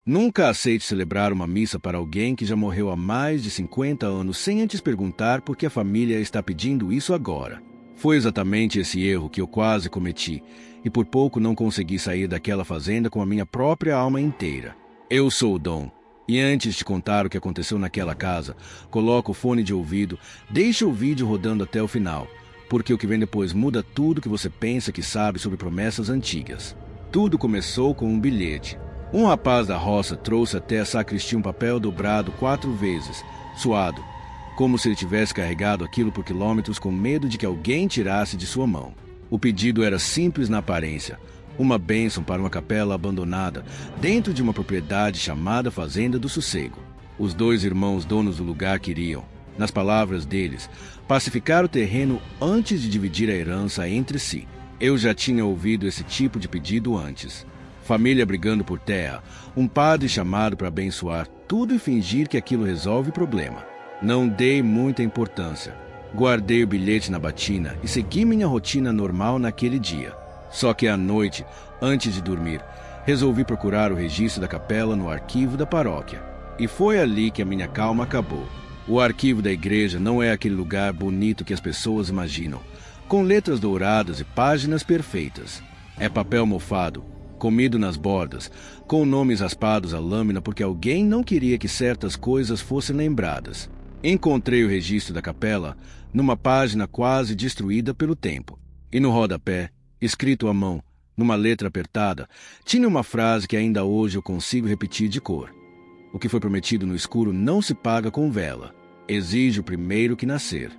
Nunca aceite celebrar uma missa para alguém que já morreu há mais de 50 anos sem antes perguntar por que a família está pedindo isso agora. Foi exatamente esse erro que eu quase cometi, e por pouco não consegui sair daquela fazenda com a minha própria alma inteira. Eu sou o Dom, e antes de contar o que aconteceu naquela casa, coloca o fone de ouvido, deixa o vídeo rodando até o final, porque o que vem depois muda tudo que você pensa que sabe sobre promessas antigas. Tudo começou com um bilhete. Um rapaz da roça trouxe até a sacristia um papel dobrado 4 vezes, suado, como se ele tivesse carregado aquilo por quilômetros com medo de que alguém tirasse de sua mão. O pedido era simples na aparência, uma bênção para uma capela abandonada dentro de uma propriedade chamada Fazenda do Sossego. Os 2 irmãos donos do lugar queriam, nas palavras deles, pacificar o terreno antes de dividir a herança entre si. Eu já tinha ouvido esse tipo de pedido antes. Família brigando por terra, um padre chamado para abençoar tudo e fingir que aquilo resolve o problema. Não dei muita importância. Guardei o bilhete na batina e segui minha rotina normal naquele dia. Só que à noite, antes de dormir, resolvi procurar o registro da capela no arquivo da paróquia. E foi ali que a minha calma acabou. O arquivo da igreja não é aquele lugar bonito que as pessoas imaginam, com letras douradas e páginas perfeitas. É papel mofado, comido nas bordas, com nomes raspados à lâmina porque alguém não queria que certas coisas fossem lembradas. Encontrei o registro da capela numa página quase destruída pelo tempo. E no rodapé, escrito à mão, numa letra apertada, tinha uma frase que ainda hoje eu consigo repetir de cor. O que foi prometido no escuro não se paga com vela. Exige o primeiro que nascer.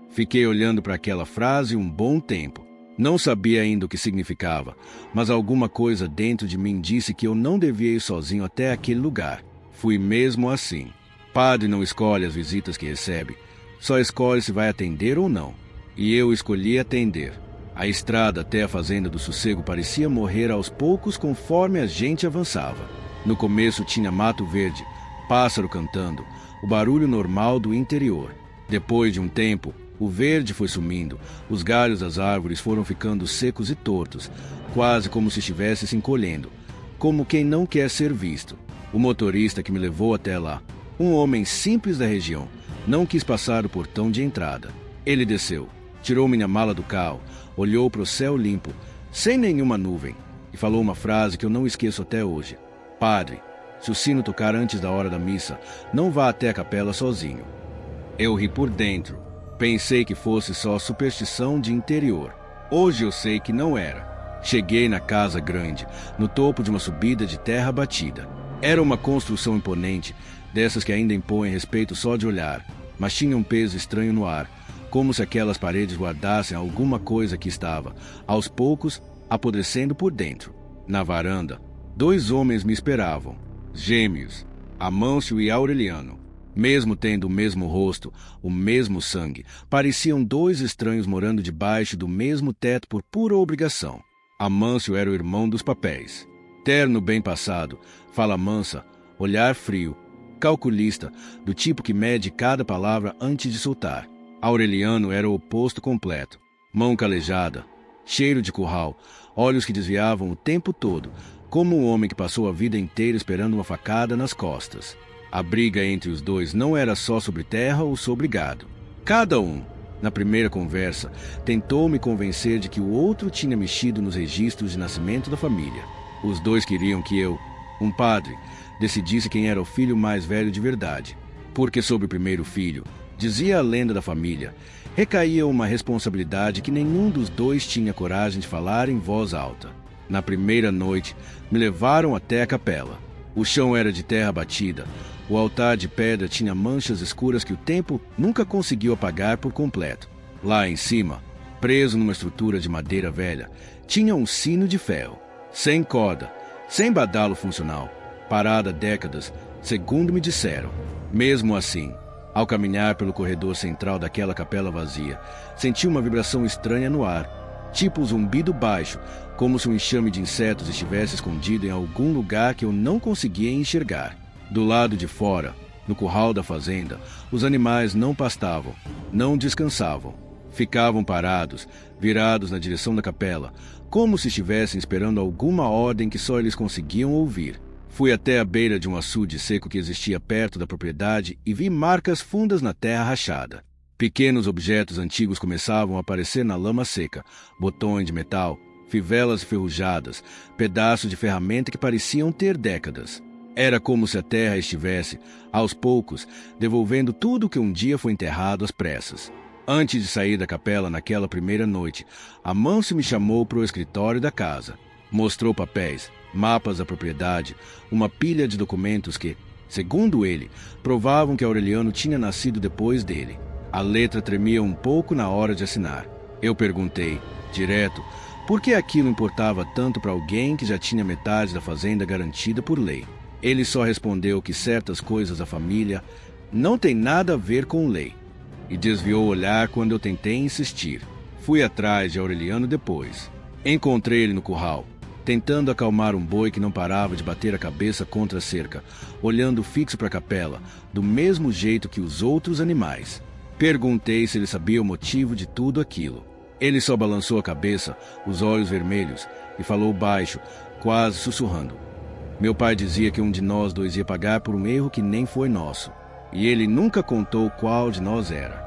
Fiquei olhando para aquela frase um bom tempo. Não sabia ainda o que significava, mas alguma coisa dentro de mim disse que eu não devia ir sozinho até aquele lugar. Fui mesmo assim. Padre não escolhe as visitas que recebe, só escolhe se vai atender ou não. E eu escolhi atender. A estrada até a Fazenda do Sossego parecia morrer aos poucos conforme a gente avançava. No começo tinha mato verde, pássaro cantando, o barulho normal do interior. Depois de um tempo, o verde foi sumindo, os galhos das árvores foram ficando secos e tortos, quase como se estivesse se encolhendo, como quem não quer ser visto. O motorista que me levou até lá, um homem simples da região, não quis passar o portão de entrada. Ele desceu, tirou minha mala do carro, olhou para o céu limpo, sem nenhuma nuvem, e falou uma frase que eu não esqueço até hoje. Padre, se o sino tocar antes da hora da missa, não vá até a capela sozinho. Eu ri por dentro. Pensei que fosse só superstição de interior. Hoje eu sei que não era. Cheguei na casa grande, no topo de uma subida de terra batida. Era uma construção imponente, dessas que ainda impõem respeito só de olhar, mas tinha um peso estranho no ar, como se aquelas paredes guardassem alguma coisa que estava, aos poucos, apodrecendo por dentro. Na varanda, 2 homens me esperavam, gêmeos, Amâncio e Aureliano. Mesmo tendo o mesmo rosto, o mesmo sangue, pareciam 2 estranhos morando debaixo do mesmo teto por pura obrigação. Amâncio era o irmão dos papéis. Terno bem passado, fala mansa, olhar frio, calculista, do tipo que mede cada palavra antes de soltar. Aureliano era o oposto completo. Mão calejada, cheiro de curral, olhos que desviavam o tempo todo, como um homem que passou a vida inteira esperando uma facada nas costas. A briga entre os 2 não era só sobre terra ou sobre gado. Cada um, na primeira conversa, tentou me convencer de que o outro tinha mexido nos registros de nascimento da família. Os 2 queriam que eu, um padre, decidisse quem era o filho mais velho de verdade. Porque sobre o primeiro filho, dizia a lenda da família, recaía uma responsabilidade que nenhum dos 2 tinha coragem de falar em voz alta. Na primeira noite, me levaram até a capela. O chão era de terra batida. O altar de pedra tinha manchas escuras que o tempo nunca conseguiu apagar por completo. Lá em cima, preso numa estrutura de madeira velha, tinha um sino de ferro, sem corda, sem badalo funcional, parado há décadas, segundo me disseram. Mesmo assim, ao caminhar pelo corredor central daquela capela vazia, senti uma vibração estranha no ar, tipo um zumbido baixo, como se um enxame de insetos estivesse escondido em algum lugar que eu não conseguia enxergar. Do lado de fora, no curral da fazenda, os animais não pastavam, não descansavam. Ficavam parados, virados na direção da capela, como se estivessem esperando alguma ordem que só eles conseguiam ouvir. Fui até a beira de um açude seco que existia perto da propriedade e vi marcas fundas na terra rachada. Pequenos objetos antigos começavam a aparecer na lama seca, botões de metal, fivelas enferrujadas, pedaços de ferramenta que pareciam ter décadas. Era como se a terra estivesse, aos poucos, devolvendo tudo que um dia foi enterrado às pressas. Antes de sair da capela naquela primeira noite, Amâncio me chamou para o escritório da casa. Mostrou papéis, mapas da propriedade, uma pilha de documentos que, segundo ele, provavam que Aureliano tinha nascido depois dele. A letra tremia um pouco na hora de assinar. Eu perguntei, direto, por que aquilo importava tanto para alguém que já tinha metade da fazenda garantida por lei. Ele só respondeu que certas coisas da família não têm nada a ver com lei, e desviou o olhar quando eu tentei insistir. Fui atrás de Aureliano depois. Encontrei ele no curral, tentando acalmar um boi que não parava de bater a cabeça contra a cerca, olhando fixo para a capela, do mesmo jeito que os outros animais. Perguntei se ele sabia o motivo de tudo aquilo. Ele só balançou a cabeça, os olhos vermelhos, e falou baixo, quase sussurrando. Meu pai dizia que um de nós dois ia pagar por um erro que nem foi nosso, e ele nunca contou qual de nós era.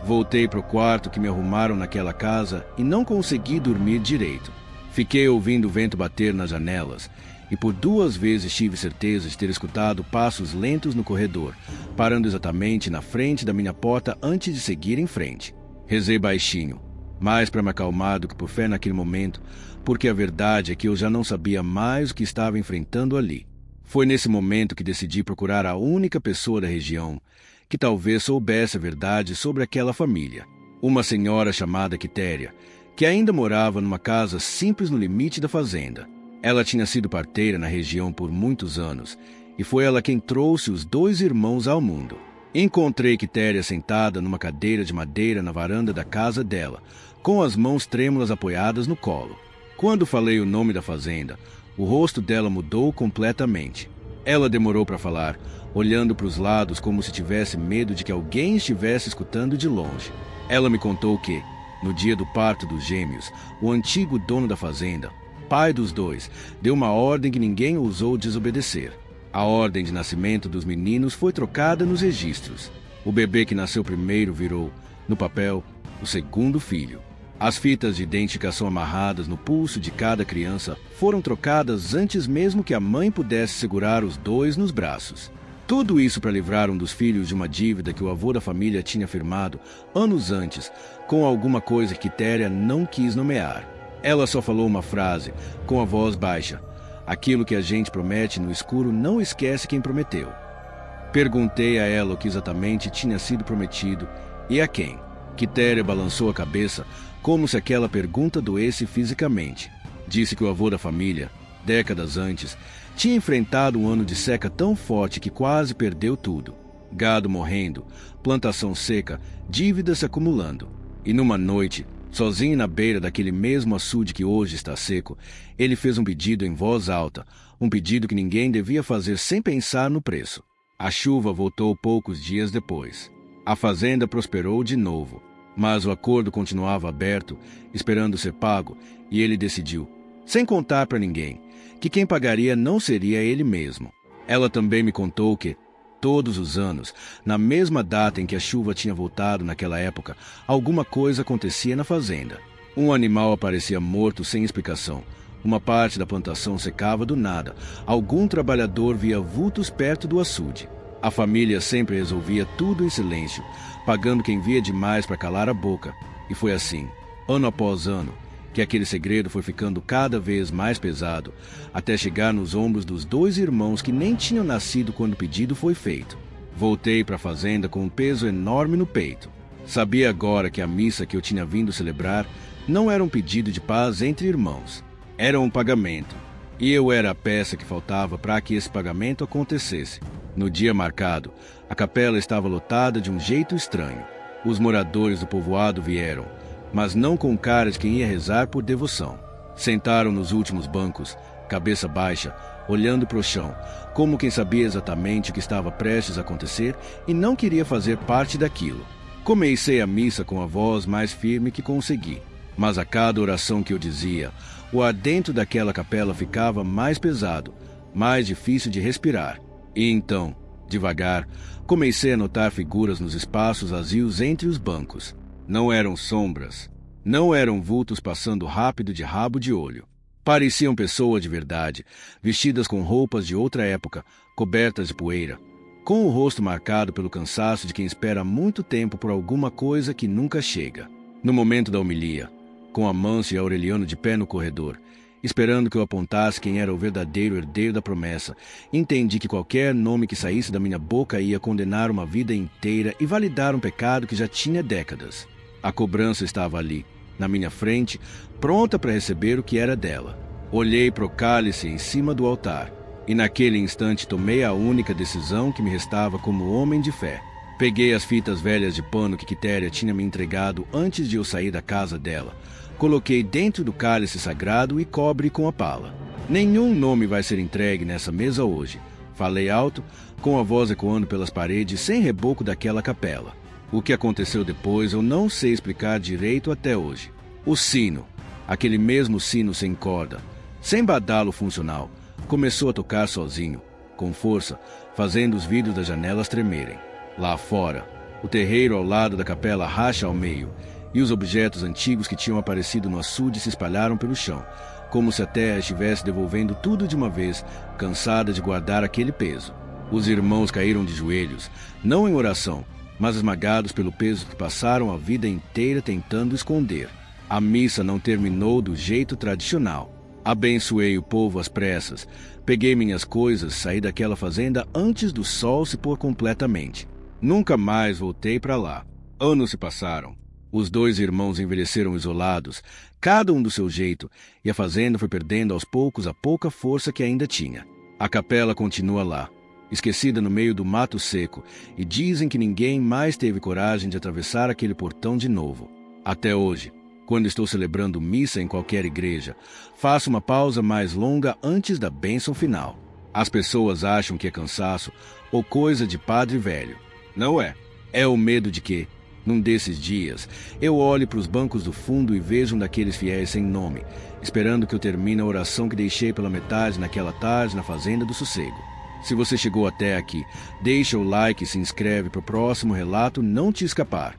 Voltei para o quarto que me arrumaram naquela casa e não consegui dormir direito. Fiquei ouvindo o vento bater nas janelas, e por 2 vezes tive certeza de ter escutado passos lentos no corredor, parando exatamente na frente da minha porta antes de seguir em frente. Rezei baixinho, mais para me acalmar do que por fé naquele momento, porque a verdade é que eu já não sabia mais o que estava enfrentando ali. Foi nesse momento que decidi procurar a única pessoa da região que talvez soubesse a verdade sobre aquela família. Uma senhora chamada Quitéria, que ainda morava numa casa simples no limite da fazenda. Ela tinha sido parteira na região por muitos anos, e foi ela quem trouxe os 2 irmãos ao mundo. Encontrei Quitéria sentada numa cadeira de madeira na varanda da casa dela, com as mãos trêmulas apoiadas no colo. Quando falei o nome da fazenda, o rosto dela mudou completamente. Ela demorou para falar, olhando para os lados como se tivesse medo de que alguém estivesse escutando de longe. Ela me contou que, no dia do parto dos gêmeos, o antigo dono da fazenda, pai dos 2, deu uma ordem que ninguém ousou desobedecer. A ordem de nascimento dos meninos foi trocada nos registros. O bebê que nasceu primeiro virou, no papel, o segundo filho. As fitas de identificação amarradas no pulso de cada criança foram trocadas antes mesmo que a mãe pudesse segurar os 2 nos braços. Tudo isso para livrar um dos filhos de uma dívida que o avô da família tinha firmado anos antes, com alguma coisa que Quitéria não quis nomear. Ela só falou uma frase, com a voz baixa. Aquilo que a gente promete no escuro não esquece quem prometeu. Perguntei a ela o que exatamente tinha sido prometido e a quem. Quitéria balançou a cabeça, como se aquela pergunta doesse fisicamente. Disse que o avô da família, décadas antes, tinha enfrentado um ano de seca tão forte que quase perdeu tudo. Gado morrendo, plantação seca, dívidas se acumulando. E numa noite, sozinho na beira daquele mesmo açude que hoje está seco, ele fez um pedido em voz alta, um pedido que ninguém devia fazer sem pensar no preço. A chuva voltou poucos dias depois. A fazenda prosperou de novo. Mas o acordo continuava aberto, esperando ser pago, e ele decidiu, sem contar para ninguém, que quem pagaria não seria ele mesmo. Ela também me contou que, todos os anos, na mesma data em que a chuva tinha voltado naquela época, alguma coisa acontecia na fazenda. Um animal aparecia morto sem explicação. Uma parte da plantação secava do nada. Algum trabalhador via vultos perto do açude. A família sempre resolvia tudo em silêncio, pagando quem via demais para calar a boca. E foi assim, ano após ano, que aquele segredo foi ficando cada vez mais pesado, até chegar nos ombros dos 2 irmãos que nem tinham nascido quando o pedido foi feito. Voltei para a fazenda com um peso enorme no peito. Sabia agora que a missa que eu tinha vindo celebrar não era um pedido de paz entre irmãos. Era um pagamento. E eu era a peça que faltava para que esse pagamento acontecesse. No dia marcado, a capela estava lotada de um jeito estranho. Os moradores do povoado vieram, mas não com cara de quem ia rezar por devoção. Sentaram nos últimos bancos, cabeça baixa, olhando para o chão, como quem sabia exatamente o que estava prestes a acontecer e não queria fazer parte daquilo. Comecei a missa com a voz mais firme que consegui, mas a cada oração que eu dizia, o ar dentro daquela capela ficava mais pesado, mais difícil de respirar. E então, devagar, comecei a notar figuras nos espaços vazios entre os bancos. Não eram sombras, não eram vultos passando rápido de rabo de olho. Pareciam pessoas de verdade, vestidas com roupas de outra época, cobertas de poeira, com o rosto marcado pelo cansaço de quem espera muito tempo por alguma coisa que nunca chega. No momento da homilia, com Amâncio e Aureliano de pé no corredor, esperando que eu apontasse quem era o verdadeiro herdeiro da promessa, entendi que qualquer nome que saísse da minha boca ia condenar uma vida inteira e validar um pecado que já tinha décadas. A cobrança estava ali, na minha frente, pronta para receber o que era dela. Olhei para o cálice em cima do altar, e naquele instante tomei a única decisão que me restava como homem de fé. Peguei as fitas velhas de pano que Quitéria tinha me entregado antes de eu sair da casa dela, coloquei dentro do cálice sagrado e cobre com a pala. Nenhum nome vai ser entregue nessa mesa hoje, falei alto, com a voz ecoando pelas paredes sem reboco daquela capela. O que aconteceu depois eu não sei explicar direito até hoje. O sino, aquele mesmo sino sem corda, sem badalo funcional, começou a tocar sozinho, com força, fazendo os vidros das janelas tremerem. Lá fora, o terreiro ao lado da capela racha ao meio, e os objetos antigos que tinham aparecido no açude se espalharam pelo chão, como se a terra estivesse devolvendo tudo de uma vez, cansada de guardar aquele peso. Os irmãos caíram de joelhos, não em oração, mas esmagados pelo peso que passaram a vida inteira tentando esconder. A missa não terminou do jeito tradicional. Abençoei o povo às pressas, peguei minhas coisas, saí daquela fazenda antes do sol se pôr completamente. Nunca mais voltei para lá. Anos se passaram. Os dois irmãos envelheceram isolados, cada um do seu jeito, e a fazenda foi perdendo aos poucos a pouca força que ainda tinha. A capela continua lá, esquecida no meio do mato seco, e dizem que ninguém mais teve coragem de atravessar aquele portão de novo. Até hoje, quando estou celebrando missa em qualquer igreja, faço uma pausa mais longa antes da bênção final. As pessoas acham que é cansaço ou coisa de padre velho. Não é. É o medo de que, num desses dias, eu olhe para os bancos do fundo e vejo um daqueles fiéis sem nome, esperando que eu termine a oração que deixei pela metade naquela tarde na Fazenda do Sossego. Se você chegou até aqui, deixa o like e se inscreve para o próximo relato não te escapar.